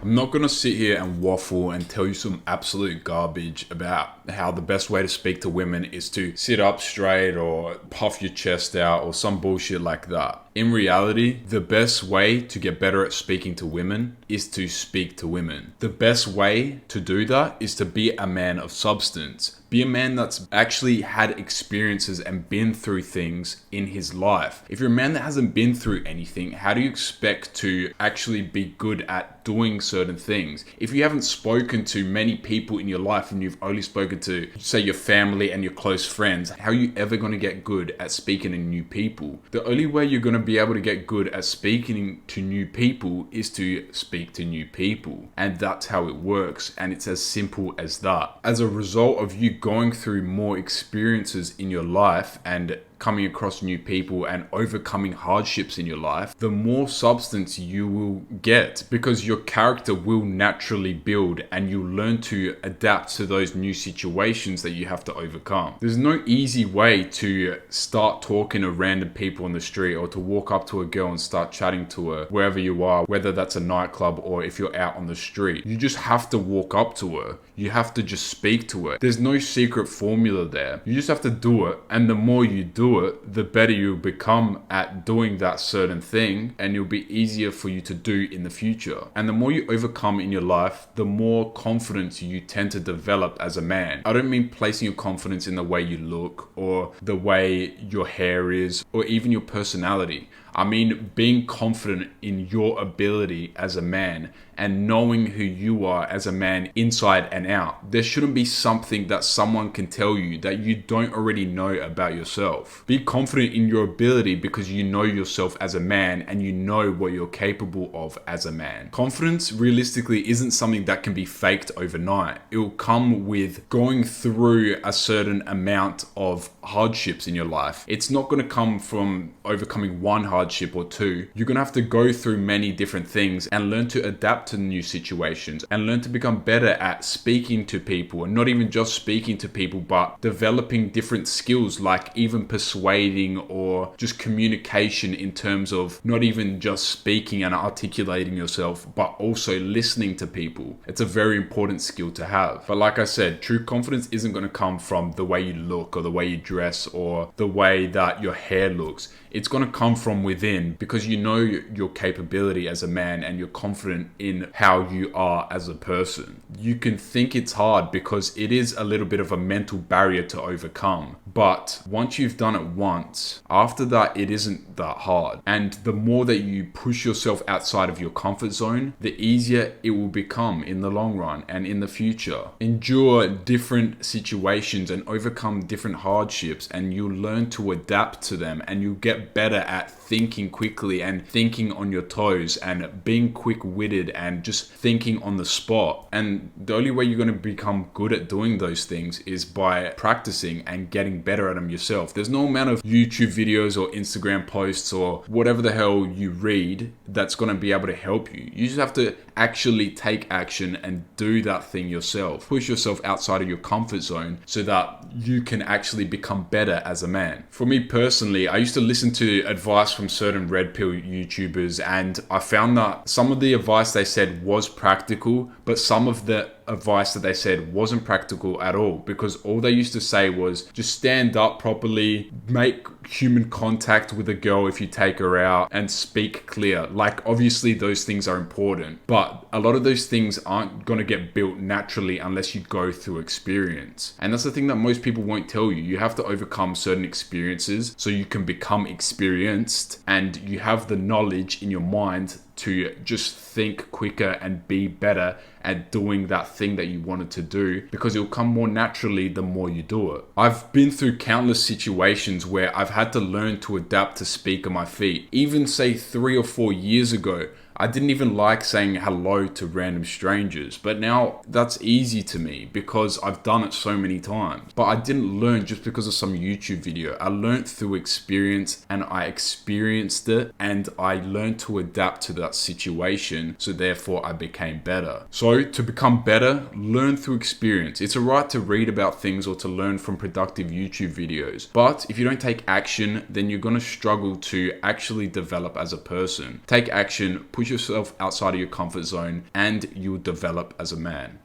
I'm not going to sit here and waffle and tell you some absolute garbage about how the best way to speak to women is to sit up straight or puff your chest out or some bullshit like that. In reality, the best way to get better at speaking to women is to speak to women. The best way to do that is to be a man of substance. Be a man that's actually had experiences and been through things in his life. If you're a man that hasn't been through anything, how do you expect to actually be good at doing certain things? If you haven't spoken to many people in your life and you've only spoken to, say, your family and your close friends, how are you ever going to get good at speaking to new people? The only way you're going to be able to get good at speaking to new people is to speak to new people. And that's how it works. And it's as simple as that. As a result of you going through more experiences in your life and coming across new people and overcoming hardships in your life, the more substance you will get because your character will naturally build and you'll learn to adapt to those new situations that you have to overcome. There's no easy way to start talking to random people on the street or to walk up to a girl and start chatting to her wherever you are, whether that's a nightclub or if you're out on the street. You just have to walk up to her. You have to just speak to her. There's no secret formula there. You just have to do it, and the more you do it, the better you'll become at doing that certain thing, and it'll be easier for you to do in the future. And the more you overcome in your life, the more confidence you tend to develop as a man. I don't mean placing your confidence in the way you look or the way your hair is or even your personality. I mean being confident in your ability as a man and knowing who you are as a man inside and out. There shouldn't be something that someone can tell you that you don't already know about yourself. Be confident in your ability because you know yourself as a man and you know what you're capable of as a man. Confidence realistically isn't something that can be faked overnight. It will come with going through a certain amount of hardships in your life. It's not going to come from overcoming one hardship or two. You're going to have to go through many different things and learn to adapt to new situations and learn to become better at speaking to people, and not even just speaking to people, but developing different skills like even persuading or just communication in terms of not even just speaking and articulating yourself, but also listening to people. It's a very important skill to have. But like I said, true confidence isn't going to come from the way you look or the way you dress or the way that your hair looks. It's going to come from within because you know your capability as a man and you're confident in how you are as a person. You can think it's hard because it is a little bit of a mental barrier to overcome. But once you've done it once, after that, it isn't that hard. And the more that you push yourself outside of your comfort zone, the easier it will become in the long run and in the future. Endure different situations and overcome different hardships, and you'll learn to adapt to them, and you'll get better at thinking quickly and thinking on your toes and being quick-witted and just thinking on the spot. And the only way you're going to become good at doing those things is by practicing and getting better at them yourself. There's no amount of YouTube videos or Instagram posts or whatever the hell you read that's going to be able to help you. You just have to actually take action and do that thing yourself. Push yourself outside of your comfort zone so that you can actually become better as a man. For me personally, I used to listen to advice from certain red pill YouTubers, and I found that some of the advice they said was practical, but some of the advice that they said wasn't practical at all, because all they used to say was just stand up properly, make human contact with a girl if you take her out, and speak clear. Like, obviously those things are important, but a lot of those things aren't going to get built naturally unless you go through experience. And that's the thing that most people won't tell you. You have to overcome certain experiences so you can become experienced, and you have the knowledge in your mind to just think quicker and be better at doing that thing that you wanted to do, because it'll come more naturally the more you do it. I've been through countless situations where I've had to learn to adapt to speak on my feet. Even say 3 or 4 years ago, I didn't even like saying hello to random strangers, but now that's easy to me because I've done it so many times. But I didn't learn just because of some YouTube video. I learned through experience, and I experienced it, and I learned to adapt to that situation, so therefore I became better. So to become better, learn through experience. It's alright to read about things or to learn from productive YouTube videos, but if you don't take action, then you're going to struggle to actually develop as a person. Take action, push push yourself outside of your comfort zone, and you'll develop as a man.